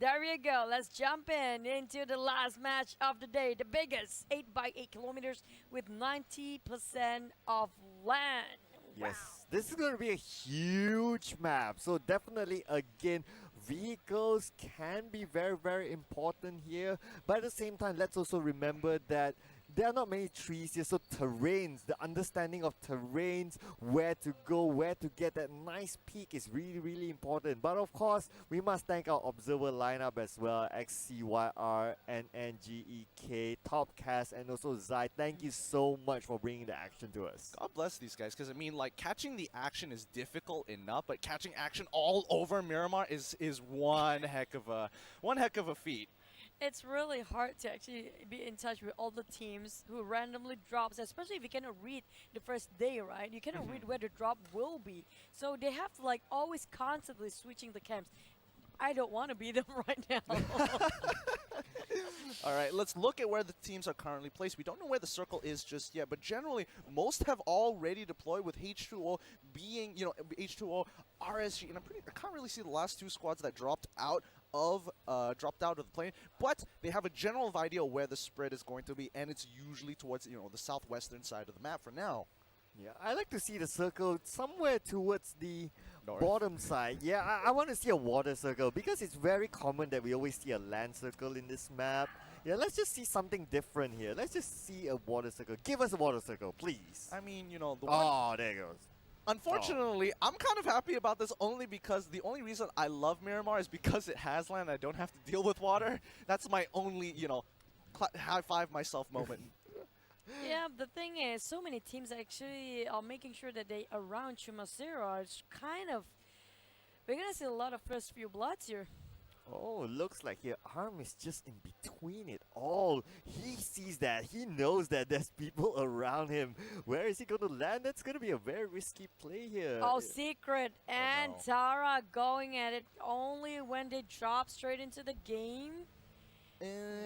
There you go. Let's jump into the last match of the day. The biggest 8 by 8 kilometers with 90% of land. Yes, this is going to be a huge map. So definitely, again, vehicles can be very, very important here. But at the same time, let's also remember that there are not many trees here. So terrains, the understanding of terrains, where to go, where to get that nice peak is really, really important. But of course, we must thank our observer lineup as well. XCYR, NNGEK, Topcast, and also Zai. Thank you so much for bringing the action to us. God bless these guys, because I mean, like, catching the action is difficult enough, but catching action all over Miramar is one heck of a feat. It's really hard to actually be in touch with all the teams who randomly drops, especially if you cannot read the first day, right? You cannot read where the drop will be. So they have to like always constantly switching the camps. I don't want to be them right now. All right, let's look at where the teams are currently placed. We don't know where the circle is just yet, but generally, most have already deployed with H2O being, H2O, RSG, and I can't really see the last two squads that dropped out of the plane, but they have a general idea where the spread is going to be, and it's usually towards, the southwestern side of the map for now. Yeah, I like to see the circle somewhere towards the bottom side. Yeah, I want to see a water circle because it's very common that we always see a land circle in this map. Yeah, let's just see something different here. Let's just see a water circle. Give us a water circle, please. I mean, the one... Oh, there it goes. Unfortunately, I'm kind of happy about this only because the only reason I love Miramar is because it has land. I don't have to deal with water. That's my only, high five myself moment. Yeah, the thing is, so many teams actually are making sure that they around Chumasero. It's kind of... We're going to see a lot of first few bloods here. Oh, looks like your arm is just in between it all. He sees that. He knows that there's people around him. Where is he going to land? That's going to be a very risky play here. Oh, Secret and no. Tara going at it only when they drop straight into the game.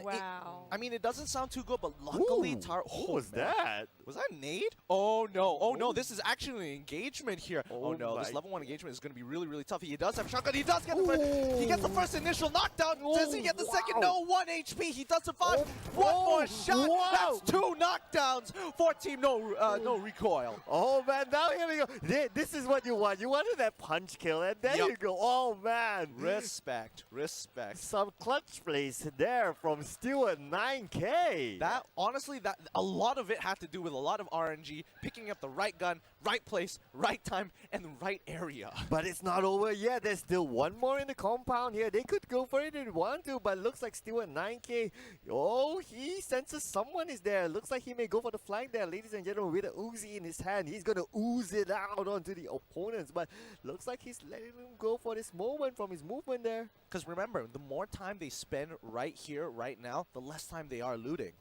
Wow. It doesn't sound too good, but luckily Tara... What was that? Was that a nade? Oh no, oh no, this is actually an engagement here. Oh no, this level 1 engagement is going to be really, really tough. He does have shotgun, he does get the first, he gets the first initial knockdown. Does he get the second? No, 1 HP, he does survive. One more shot, that's 2 knockdowns for team NoRecoil. Oh man, now here we go. This is what you want. You wanted that punch kill, and there you go. Oh man. Respect, respect. Some clutch plays there from Stewart 9K. That, honestly, a lot of it had to do with a lot of RNG, picking up the right gun, right place, right time, and the right area. But it's not over yet. There's still one more in the compound here. They could go for it if they want to, but looks like Stewart 9K. Oh, he senses someone is there. Looks like he may go for the flank there, ladies and gentlemen, with a Uzi in his hand. He's going to ooze it out onto the opponents, but looks like he's letting him go for this moment from his movement there. Because remember, the more time they spend right here, right now, the less time they are looting.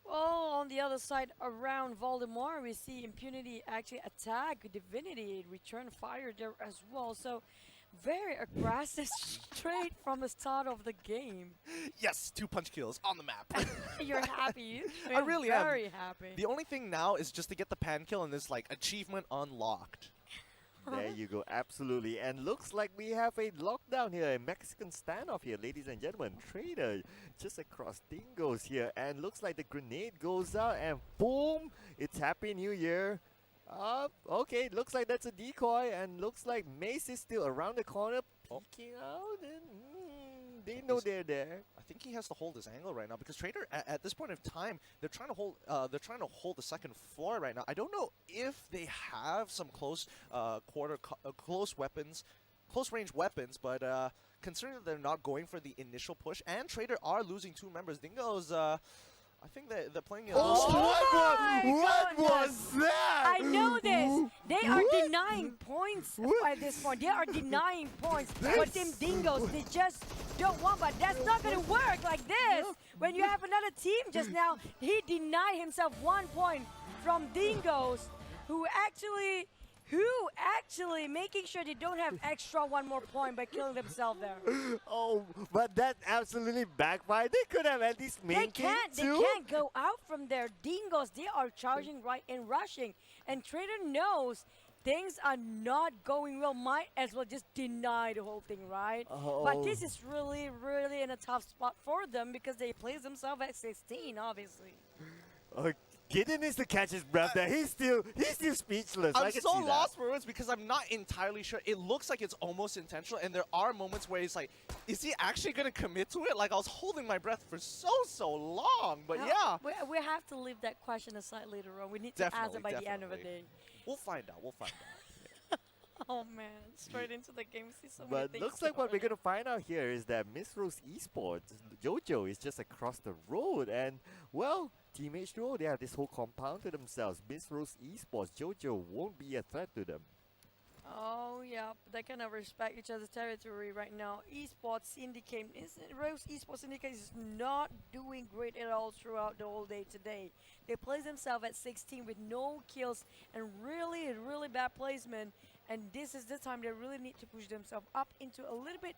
Well, on the other side, around Voldemort, we see Impunity actually attack Divinity, return fire there as well. So, very aggressive straight from the start of the game. Yes, 2 punch kills on the map. You're happy. I really am. Very happy. The only thing now is just to get the pan kill and this like achievement unlocked. There you go, absolutely. And looks like we have a lockdown here, a Mexican standoff here, ladies and gentlemen. Traitor just across Dingoz here, and looks like the grenade goes out, and boom, it's Happy New Year. Okay, looks like that's a decoy, and looks like Mace is still around the corner, peeking out, and they know they're there. I think he has to hold his angle right now because Traitor, at this point of time, they're trying to hold. The second floor right now. I don't know if they have some close weapons, close range weapons, but considering that they're not going for the initial push, and Traitor are losing 2 members, Dingoz. I think they're playing it. What was that? I know this. They are denying points at this point. They are denying points. But Team Dingoz, they just don't want. But that's not going to work like this. When you have another team just now, he denied himself 1 point from Dingoz, who actually making sure they don't have extra 1 more point by killing themselves there. Oh, but that absolutely backfired. They could have at least made it too. They can't go out from there. Dingoz, they are charging right and rushing. And Traitor knows things are not going well, might as well just deny the whole thing, right? But Oh. this is really, really in a tough spot for them because they place themselves at 16, obviously. Gideon needs to catch his breath there. He's still speechless. I I'm can so see that. lost for words because I'm not entirely sure. It looks like it's almost intentional, and there are moments where he's like, is he actually going to commit to it? Like, I was holding my breath for so long, but yeah. We have to leave that question aside later on. We need to answer by the end of the day. We'll find out. We'll find out. Oh man, straight into the game. We see so many But things looks like what we're going gonna find out here is that Miss Rose Esports, Jojo, is just across the road, and well, Team H2O, they have this whole compound to themselves. Miss Rose Esports, Jojo won't be a threat to them. Oh yeah, they kind of respect each other's territory right now. Esports Syndicate, Rose Esports Syndicate is not doing great at all throughout the whole day today. They place themselves at 16 with no kills and really bad placement. And this is the time they really need to push themselves up into a little bit,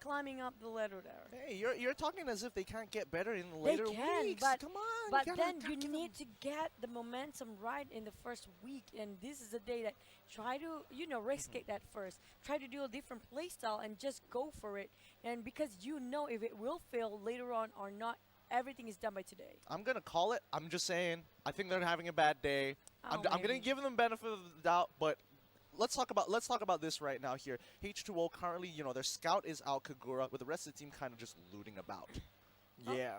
climbing up the ladder there. Hey, you're talking as if they can't get better in the later They can, weeks. but Come on. But gotta then you give them- need to get the momentum right in the first week, and this is the day that try to risk it that first. Try to do a different play style and just go for it. And because you know if it will fail later on or not, everything is done by today. I'm gonna call it. I'm just saying. I think they're having a bad day. I'm gonna Maybe. give them benefit of the doubt, but let's talk about this right now here. H2O currently, their scout is out Kagura, with the rest of the team kind of just looting about. Yeah.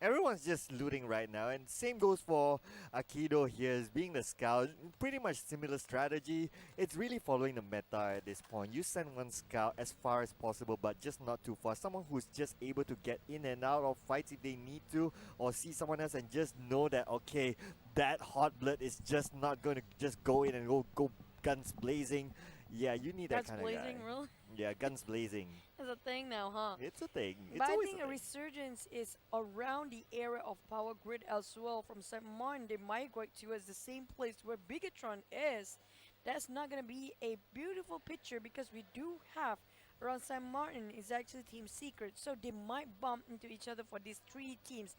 Everyone's just looting right now, and same goes for Akido here, as being the scout. Pretty much similar strategy. It's really following the meta at this point. You send one scout as far as possible, but just not too far. Someone who's just able to get in and out of fights if they need to, or see someone else and just know that, okay, that hot blood is just not going to just go in and go guns blazing. Yeah, you need that That's kind of guy. blazing, really? Yeah, guns blazing. It's a thing now, huh? It's a thing. It's But I always think a a thing. resurgence is around the area of Power Grid as well. From St. Martin, they migrate towards the same place where Bigetron is. That's not going to be a beautiful picture because we do have around St. Martin is actually Team Secret. So they might bump into each other for these three teams.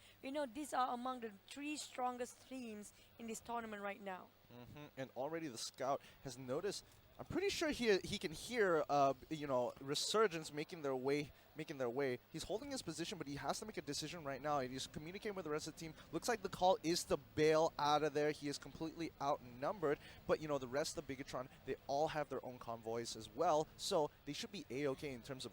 These are among the three strongest teams in this tournament right now. And already the scout has noticed. I'm pretty sure he can hear Resurgence making their way. He's holding his position, but he has to make a decision right now. He's communicating with the rest of the team. Looks like the call is to bail out of there. He is completely outnumbered, but the rest of Bigetron, they all have their own convoys as well, so they should be a-okay in terms of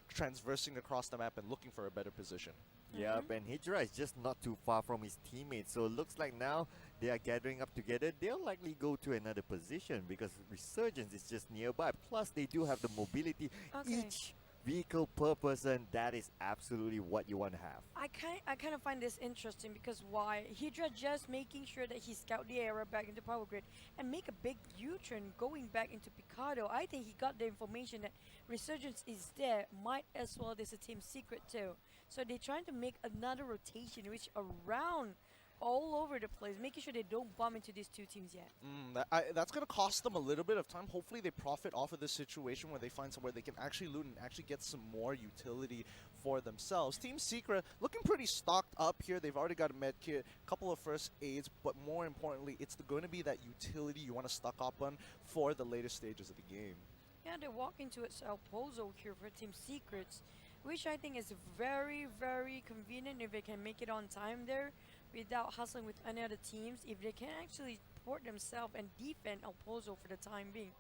transversing across the map and looking for a better position. Yep, and Hijra is just not too far from his teammates, so it looks like now they are gathering up together. They'll likely go to another position because Resurgence is just nearby. Plus, they do have the mobility. Okay. Each vehicle per person, that is absolutely what you want to have. I kind of find this interesting because why? Hydra just making sure that he scout the area back into Power Grid and make a big U-turn going back into Picado. I think he got the information that Resurgence is there. Might as well there's a team secret too. So they're trying to make another rotation which around all over the place, making sure they don't bump into these two teams yet. That's going to cost them a little bit of time. Hopefully they profit off of this situation where they find somewhere they can actually loot and actually get some more utility for themselves. Team Secret looking pretty stocked up here. They've already got a med kit, a couple of first aids, but more importantly, it's going to be that utility you want to stock up on for the later stages of the game. Yeah, they walk into its Pozo here for Team Secrets, which I think is very convenient if they can make it on time there without hustling with any other teams. If they can actually port themselves and defend El Pozo for the time being,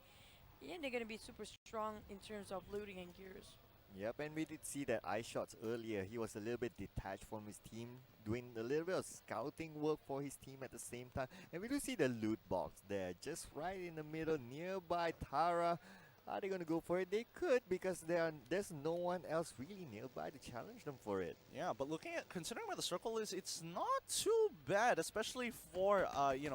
yeah, they're going to be super strong in terms of looting and gears. Yep, and we did see that eye shots earlier. He was a little bit detached from his team, doing a little bit of scouting work for his team at the same time. And we do see the loot box there, just right in the middle, nearby Tara. Are they going to go for it? They could, because there's no one else really nearby to challenge them for it. Yeah, but considering where the circle is, it's not too bad, especially for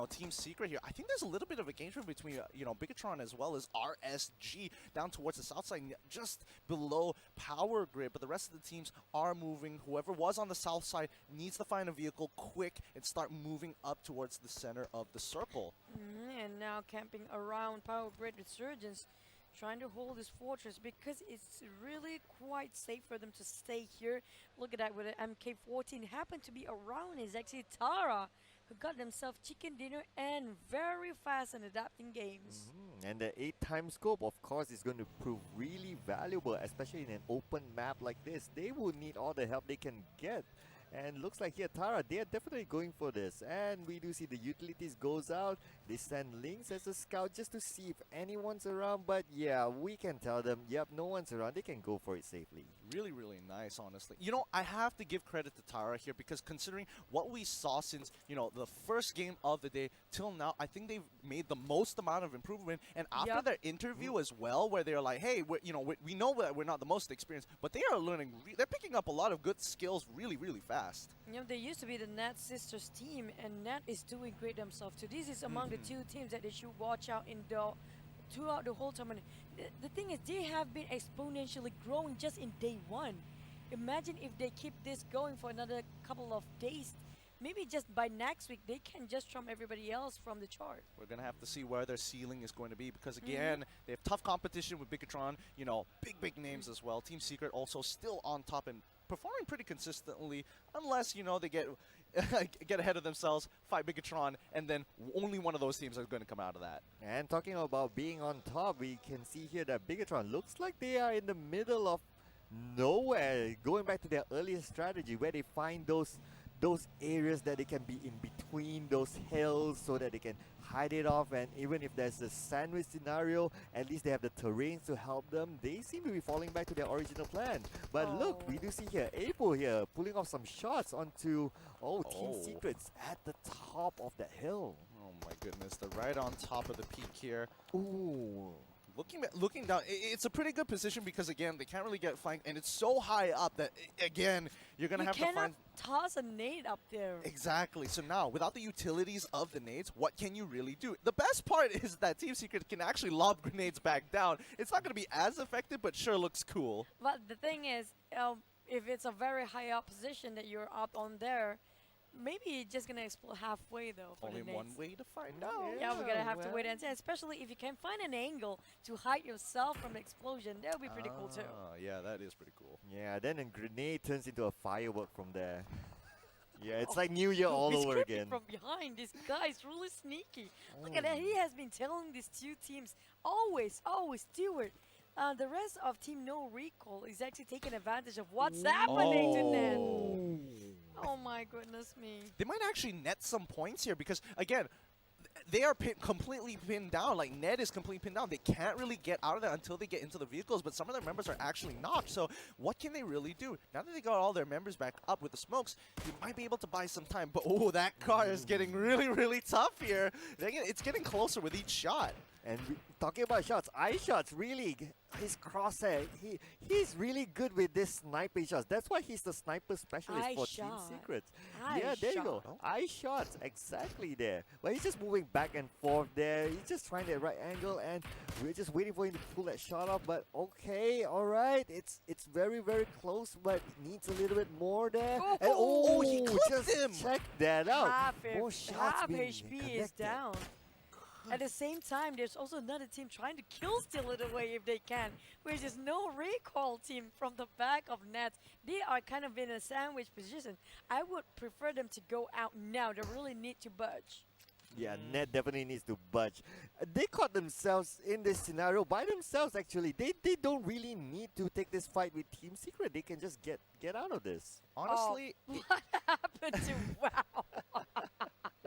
Team Secret here. I think there's a little bit of a game between Bigetron as well as RSG down towards the south side, just below Power Grid. But the rest of the teams are moving. Whoever was on the south side needs to find a vehicle quick and start moving up towards the center of the circle. And now camping around Power Grid Resurgence, trying to hold this fortress because it's really quite safe for them to stay here. Look at that with an MK14 happened to be around is actually Tara. who got themselves chicken dinner and very fast in adapting games. And the 8-time scope, of course, is going to prove really valuable, especially in an open map like this. They will need all the help they can get. And looks like here, Tara, they are definitely going for this. And we do see the utilities goes out. They send Lynx as a scout just to see if anyone's around. But yeah, we can tell them, yep, no one's around. They can go for it safely. Really, really nice, honestly. You know, I have to give credit to Tara here because considering what we saw since, you know, the first game of the day till now, I think they've made the most amount of improvement. And after their interview as well, where they're like, hey, we know that we're not the most experienced, but they are learning, they're picking up a lot of good skills really, really fast. You know, they used to be the Nat Sisters team, and Nat is doing great themselves too. This is among the two teams that they should watch out in throughout the whole tournament. The thing is, they have been exponentially growing just in day one. Imagine if they keep this going for another couple of days. Maybe just by next week, they can just trump everybody else from the chart. We're going to have to see where their ceiling is going to be because, again, they have tough competition with Bigetron, you know, big names as well. Team Secret also still on top and performing pretty consistently, unless, you know, they get get ahead of themselves, fight Bigetron, and then only one of those teams is going to come out of that. And talking about being on top, we can see here that Bigetron looks like they are in the middle of nowhere, going back to their earlier strategy where they find those areas that they can be in between those hills so that they can hide it off, and even if there's a sandwich scenario, at least they have the terrains to help them. They seem to be falling back to their original plan. But look, we do see here April here pulling off some shots onto Team Secrets at the top of that hill. Oh my goodness, they're right on top of the peak here. Ooh. Looking down, it's a pretty good position because, again, they can't really get flanked, and it's so high up that, again, you're going to have to find... You cannot toss a nade up there. Exactly. So now, without the utilities of the nades, what can you really do? The best part is that Team Secret can actually lob grenades back down. It's not going to be as effective, but sure looks cool. But the thing is, if it's a very high up position that you're up on there, maybe it's just gonna explode halfway though. For Only the one nades. way to find out. Yeah, we're gonna have to wait and see. Especially if you can find an angle to hide yourself from the explosion, that would be pretty cool too. Yeah, that is pretty cool. Yeah, then a grenade turns into a firework from there. Yeah, it's like New Year all He's over creeping again. from behind. This guy is really sneaky. Look at that. He has been telling these two teams always do it. The rest of Team NoRecoil is actually taking advantage of what's happening to them. Oh my goodness me. They might actually net some points here because, again, they are completely pinned down. Like, Ned is completely pinned down. They can't really get out of there until they get into the vehicles, but some of their members are actually knocked. So what can they really do? Now that they got all their members back up with the smokes, they might be able to buy some time. But, oh, that car is getting really tough here. It's getting closer with each shot. And talking about shots, iShots really, his crosshair, he's really good with this sniping shots. That's why he's the sniper specialist for Team Secrets. Yeah, there you go. iShots, exactly there. But he's just moving back and forth there. He's just trying the right angle, and we're just waiting for him to pull that shot off. But okay, all right, it's very close, but needs a little bit more there. Oh, and he clipped him. Check that out. More Half shots being HP connected. is down. At the same time, there's also another team trying to kill steal it away if they can, which is NoRecoil team from the back of Nets. They are kind of in a sandwich position. I would prefer them to go out now. They really need to budge. Yeah, Ned definitely needs to budge. They caught themselves in this scenario by themselves, actually. They don't really need to take this fight with Team Secret. They can just get out of this. Honestly, what happened to WoW?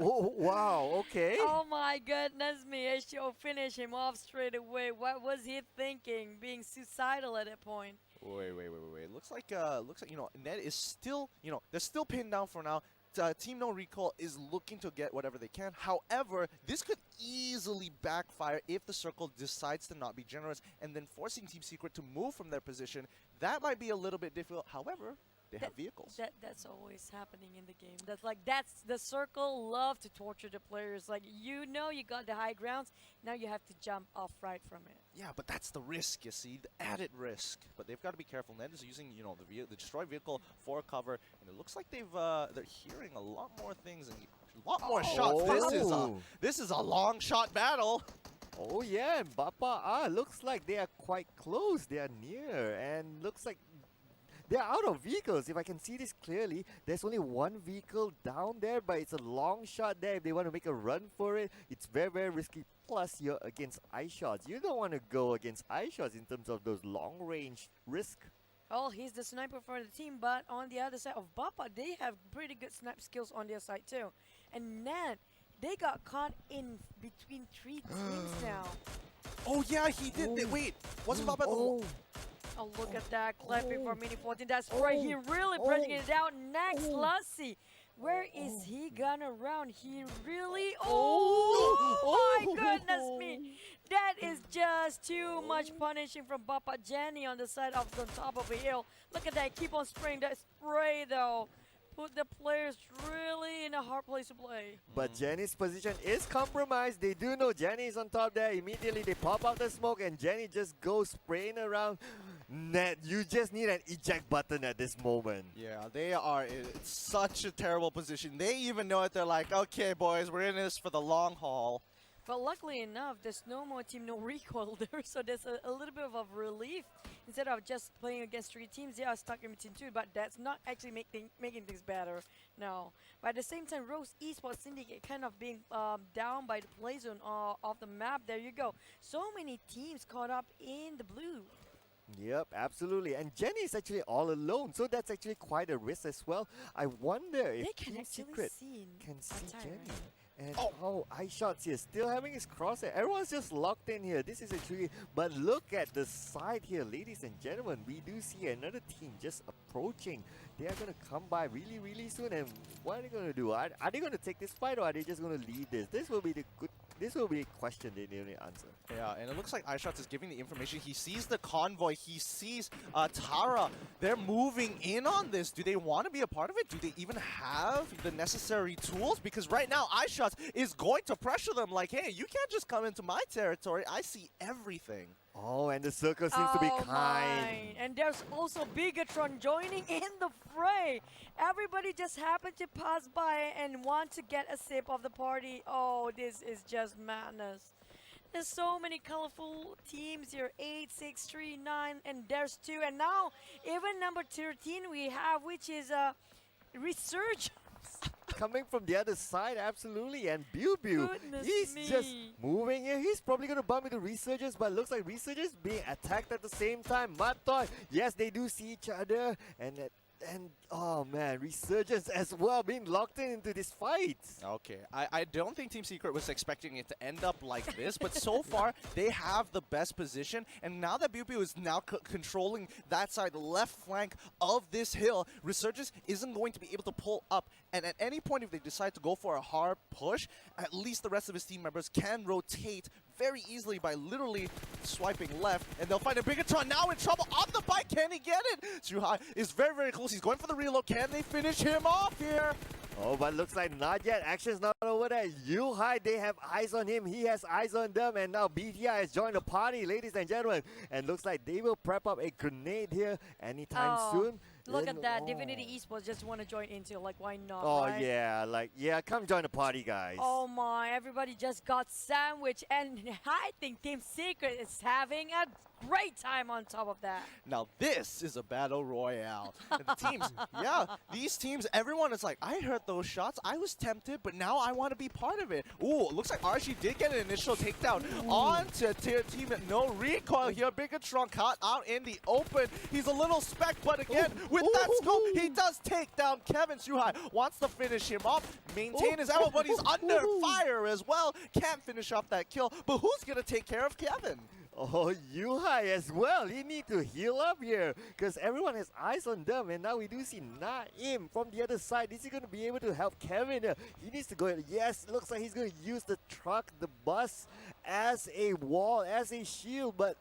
Oh, wow, okay. Oh my goodness me, HTO finished him off straight away. What was he thinking? Being suicidal at that point. Wait. Looks like you know, Ned is still, you know, they're still pinned down for now. Team NoRecoil is looking to get whatever they can. However, this could easily backfire if the circle decides to not be generous and then forcing Team Secret to move from their position. That might be a little bit difficult. However, they have vehicles. That's always happening in the game. That's the circle love to torture the players. Like, you know, you got the high grounds. Now you have to jump off right from it. Yeah, but that's the risk, you see, the added risk. But they've got to be careful. Ned is using, you know, the destroyed vehicle for cover, and it looks like they're hearing a lot more things and a lot more shots. This is a long shot battle. Oh yeah, and Bapak looks like they are quite close. They are near, and looks like they're out of vehicles. If I can see this clearly, there's only one vehicle down there, but it's a long shot there. If they want to make a run for it, it's very, very risky. Plus, you're against ice shots. You don't want to go against ice shots in terms of those long-range risk. Oh, he's the sniper for the team, but on the other side of Bapak, they have pretty good snipe skills on their side too. And Nat, they got caught in between 3 teams now. Oh yeah, he did. Wait, wasn't Bob at the Oh, Oh, look at that clipping for Mini 14. That's right. He really pressing it out. Next, Lassie. Where is he gonna run? He really. Oh my goodness me. That is just too much punishing from Papa Jenny on the side of the top of the hill. Look at that. Keep on spraying that spray though. Put the players really in a hard place to play. but Jenny's position is compromised. They do know Jenny is on top there. Immediately they pop out the smoke and Jenny just goes spraying around. Ned, you just need an eject button at this moment. Yeah, they are in such a terrible position. They even know it. They're like, okay, boys, we're in this for the long haul. But luckily enough, there's no more team NoRecoil there, so there's a little bit of relief. Instead of just playing against 3 teams, they are stuck in between 2, but that's not actually making things better. No. But at the same time, Rose Esports Syndicate kind of being down by the play zone of the map. There you go. So many teams caught up in the blue. Yep, absolutely. And Jenny is actually all alone, so that's actually quite a risk as well. I wonder if They can Team actually Secret see can see Attire. Jenny. And ice shots here, still having his crosshair. Everyone's just locked in here. This is actually, but look at the side here, ladies and gentlemen. We do see another team just approaching. They are going to come by really, really soon. And what are they going to do? Are they going to take this fight or are they just going to leave this? This will be the good. This will be a question they need to answer. Yeah, and it looks like iShots is giving the information. He sees the convoy. He sees Tara. They're moving in on this. Do they want to be a part of it? Do they even have the necessary tools? Because right now, iShots is going to pressure them like, hey, you can't just come into my territory. I see everything. Oh, and the circle seems to be kind. My. And there's also Bigetron joining in the fray. Everybody just happened to pass by and want to get a sip of the party. Oh, this is just madness. There's so many colorful teams here. 8, 6, 3, 9, and there's 2. And now, even number 13 we have, which is Resurgence. Coming from the other side, absolutely. And Biu, Goodness he's me. just moving here. He's probably going to bump into Resurgence, but looks like Resurgence being attacked at the same time. Matoy, yes, they do see each other. And oh man, Resurgence as well being locked into this fight. Okay, I don't think Team Secret was expecting it to end up like this, but so far they have the best position, and now that Biu is now controlling that side, the left flank of this hill, Resurgence isn't going to be able to pull up, and at any point if they decide to go for a hard push, at least the rest of his team members can rotate very easily by literally swiping left, and they'll find a Bigetron now in trouble on the bike. Can he get it? Zuhai is very, very close. He's going for the reload. Can they finish him off here? Oh, but looks like not yet. Action's not over there. Yuhai, they have eyes on him. He has eyes on them. And now BTI has joined the party, ladies and gentlemen. And looks like they will prep up a grenade here anytime soon. Look Then- at that. oh. Divinity Esports just want to join into. Like, why not? Oh, right? yeah, come join the party, guys. Oh my, everybody just got sandwiched, and I think Team Secret is having a great time on top of that. Now this is a battle royale. And the teams, yeah, these teams, everyone is like, I heard those shots, I was tempted, but now I want to be part of it. Ooh, it looks like RG did get an initial takedown onto team NoRecoil here. Bigetron caught out in the open. He's a little speck, but again, with that scope, he does take down Kevin. Suhai wants to finish him off, maintain his ammo, but he's under fire as well. Can't finish off that kill, but who's going to take care of Kevin? Oh, Yuhai as well. He need to heal up here because everyone has eyes on them. And now we do see Naim from the other side. Is he going to be able to help Kevin? He needs to go. Yes, looks like he's going to use the truck, the bus as a wall, as a shield. But,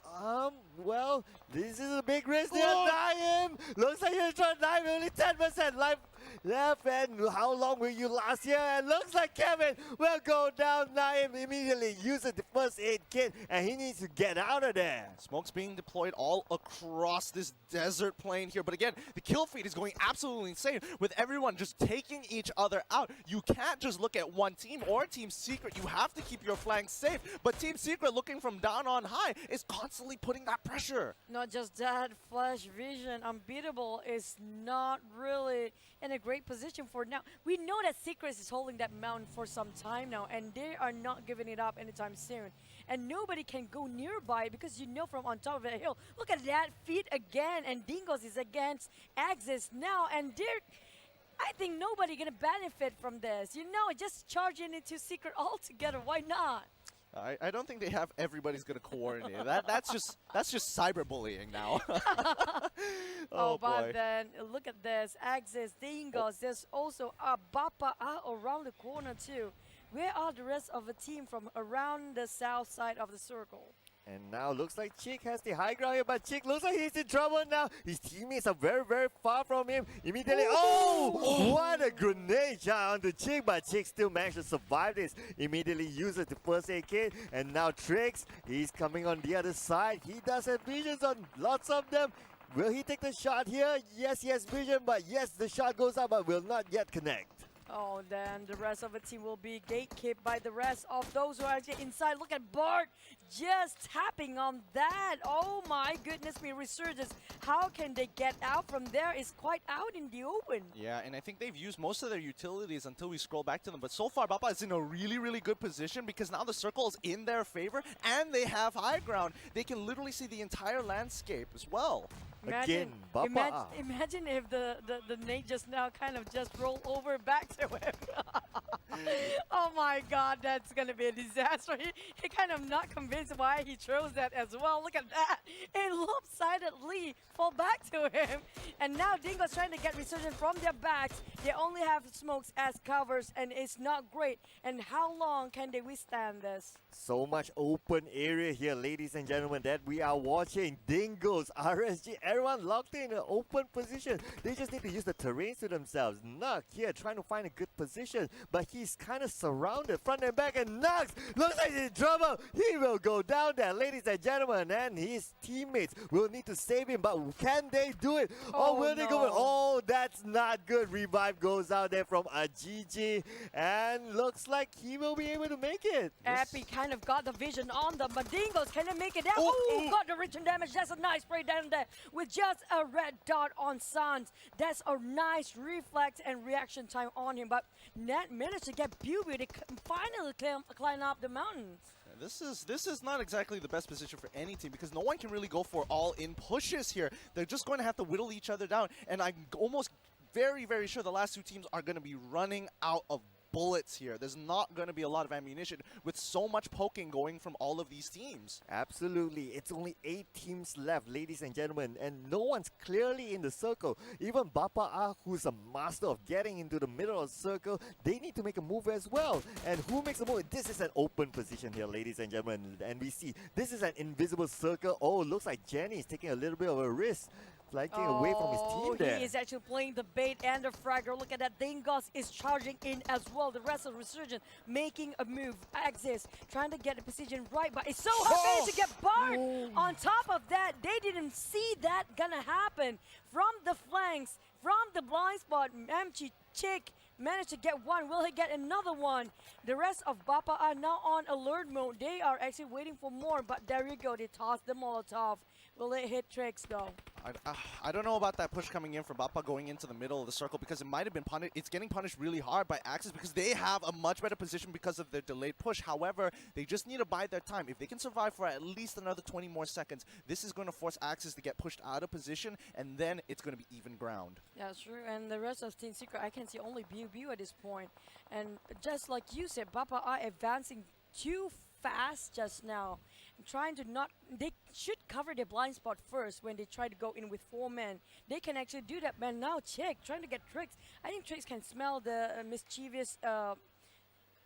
well, this is a big risk there. Naim! Looks like he's trying to die. Only 10% life. left, and how long will you last here? And looks like Kevin will go down now immediately. Uses the first aid kit, and he needs to get out of there. Smoke's being deployed all across this desert plain here. But again, the kill feed is going absolutely insane with everyone just taking each other out. You can't just look at one team or Team Secret. You have to keep your flanks safe. But Team Secret, looking from down on high, is constantly putting that pressure. Not just that, Flash Vision, Unbeatable is not really in a great position for now. We know that Secrets is holding that mountain for some time now, and they are not giving it up anytime soon. And nobody can go nearby because you know from on top of the hill. Look at that feed again, and Dingoz is against Axis now, and I think nobody gonna benefit from this. You know, just charging into Secret altogether. Why not? I don't think they have everybody's gonna coordinate. That's just cyberbullying now. Oh, but boy. then look at this. Axis, Dingoz. There's also a Bapak around the corner too. Where are the rest of the team from around the south side of the circle? And now looks like Chick has the high ground here, but Chick looks like he's in trouble now. His teammates are very, very far from him. Immediately, oh, what a grenade shot onto Chick, but Chick still managed to survive this. Immediately uses the first aid kit, and now Trix, he's coming on the other side. He does have visions on lots of them. Will he take the shot here? Yes, he has vision, but yes, the shot goes out, but will not yet connect. Oh, then the rest of the team will be gatekept by the rest of those who are actually inside. Look at Bart just tapping on that. Oh my goodness me, Resurgence. How can they get out from there? It's quite out in the open. Yeah, and I think they've used most of their utilities until we scroll back to them. But so far, Bapak is in a really, really good position because now the circle is in their favor and they have high ground. They can literally see the entire landscape as well. Again, Bapak. Imagine if the nade just now kind of just rolled over back to him. Oh my god, that's gonna be a disaster. He kind of not convinced why he throws that as well. Look at that. It lopsidedly fall back to him. And now Dingo's trying to get Resurgence from their backs. They only have smokes as covers and it's not great. And how long can they withstand this? So much open area here, ladies and gentlemen, that we are watching. Dingoz, RSG, everyone locked in an open position. They just need to use the terrains to themselves. Nux here trying to find a good position, but he's kind of surrounded front and back, and Nux looks like he's in trouble. He will go down there, ladies and gentlemen, and his teammates will need to save him, but can they do it? Oh, Or will they go? no. Oh, that's not good. Revive goes out there from a GG, and looks like he will be able to make it. Epi kind of got the vision on them, but Dingoz can make it out. Oh, Oh, got the written damage. That's a nice spray down there with just a red dot on Sans. That's a nice reflex and reaction time on him, but Net managed to get Pubg to finally climb up the mountains. This is not exactly the best position for any team because no one can really go for all-in pushes here. They're just going to have to whittle each other down, and I'm almost very, very sure the last two teams are going to be running out of bullets here. There's not going to be a lot of ammunition with so much poking going from all of these teams. Absolutely. It's only 8 teams left, ladies and gentlemen, and no one's clearly in the circle. Even Bapak, who's a master of getting into the middle of the circle, they need to make a move as well. And who makes a move? This is an open position here, ladies and gentlemen, and we see this is an invisible circle. Oh, looks like Jenny is taking a little bit of a risk, flanking away from his team there. He is actually playing the bait and the fragger. Look at that. Dingoz is charging in as well. The rest of Resurgence making a move. Axis trying to get the position right, but it's so hard to get Bart. On top of that, they didn't see that gonna happen. From the flanks, from the blind spot, Mchi Chick managed to get one. Will he get another one? The rest of Bapak are now on alert mode. They are actually waiting for more, but there you go. They tossed the Molotov. Will it hit Trix though? I don't know about that push coming in from Bapak going into the middle of the circle because it might have been punished. It's getting punished really hard by Axis because they have a much better position because of their delayed push. However, they just need to bide their time. If they can survive for at least another 20 more seconds, this is going to force Axis to get pushed out of position, and then it's going to be even ground. Yeah, that's true. And the rest of Team Secret, I can see only Biu at this point. And just like you said, Bapak are advancing too fast just now. Trying to not, they should cover their blind spot first when they try to go in with 4 men. They can actually do that, man. Now Chick trying to get Trix. I think Trix can smell the mischievous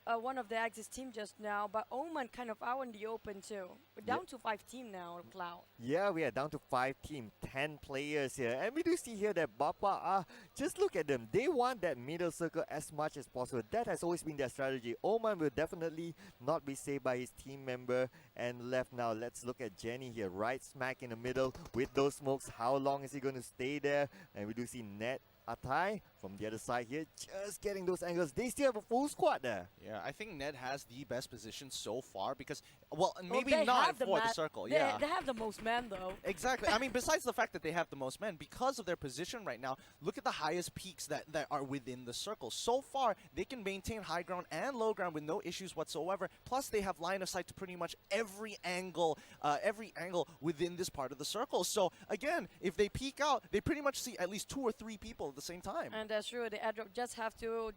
one of the Axis team just now, but Oman kind of out in the open too. We're down to 5 team now, Cloud. Yeah, we are down to 5 team, 10 players here. And we do see here that Bapak, just look at them. They want that middle circle as much as possible. That has always been their strategy. Oman will definitely not be saved by his team member and left now. Let's look at Jenny here, right smack in the middle with those smokes. How long is he going to stay there? And we do see Net Atai from the other side here, just getting those angles. They still have a full squad there. Yeah, I think Ned has the best position so far because, well, Well, maybe they not have for the circle. They, Yeah. they have the most men though. Exactly. I mean, besides the fact that they have the most men, because of their position right now, look at the highest peaks that are within the circle. So far, they can maintain high ground and low ground with no issues whatsoever. Plus, they have line of sight to pretty much every angle within this part of the circle. So, again, if they peek out, they pretty much see at least 2 or 3 people at the same time. And that's true. The airdrop just have to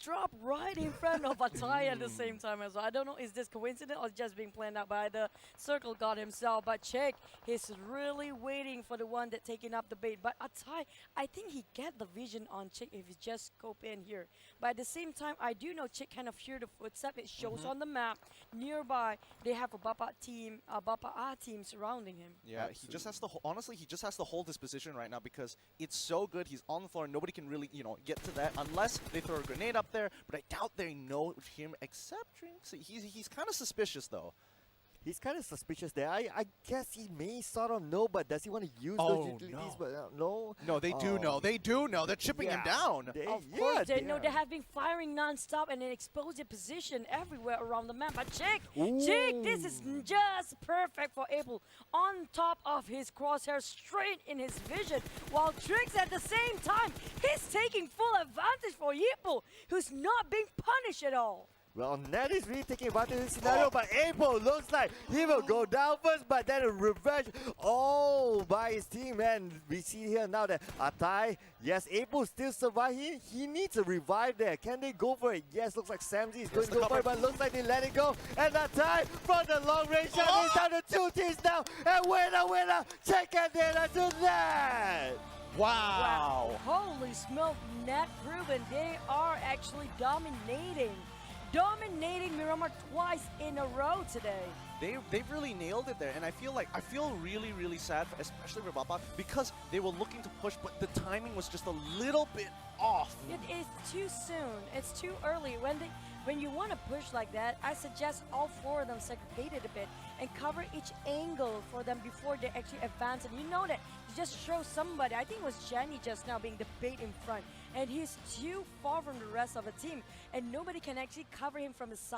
drop right in front of Atai at the same time as well. I don't know, is this coincidence or just being planned out by the circle god himself? But Chick, he's really waiting for the one that taking up the bait. But Atai, I think he get the vision on Chick if he just scope in here. But at the same time, I do know Chick kind of hear the footstep. It shows on the map. Nearby, they have a Bapak team, team surrounding him. Yeah, he just has to, honestly, he just has to hold his position right now because it's so good. He's on the floor. Nobody can really, get to that unless they throw a grenade up there. But I doubt they know him except Drinks. He's kind of suspicious though. He's kind of suspicious there. I guess he may sort of know, but does he want to use Oh, those utilities? no. But no. No, they do know. They do know. They're chipping him down. Of course, they know they have been firing non-stop and then expose their position everywhere around the map. But Chick, this is just perfect for Abel. On top of his crosshair, straight in his vision, while Trix at the same time, he's taking full advantage for Abel, who's not being punished at all. Well, Ned is really taking advantage of the scenario, but Abel looks like he will go down first, but then a revenge by his team. And we see here now that Atai, yes, Abel still survive. He needs a revive there. Can they go for it? Yes, looks like Samzi is going to go for it, but looks like they let it go. And Atai from the long range shot is down to 2 teams now. And winner, check out there to that. Wow. Holy smoke, Net proven they are actually dominating Miramar twice in a row today. They've really nailed it there, and I feel really sad, especially for Bapak, because they were looking to push, but the timing was just a little bit off. It is too soon. It's too early. When you want to push like that, I suggest all 4 of them segregate it a bit and cover each angle for them before they actually advance. And you know that you just show somebody. I think it was Jenny just now being the bait in front, and he's too far from the rest of the team, and nobody can actually cover him from the side.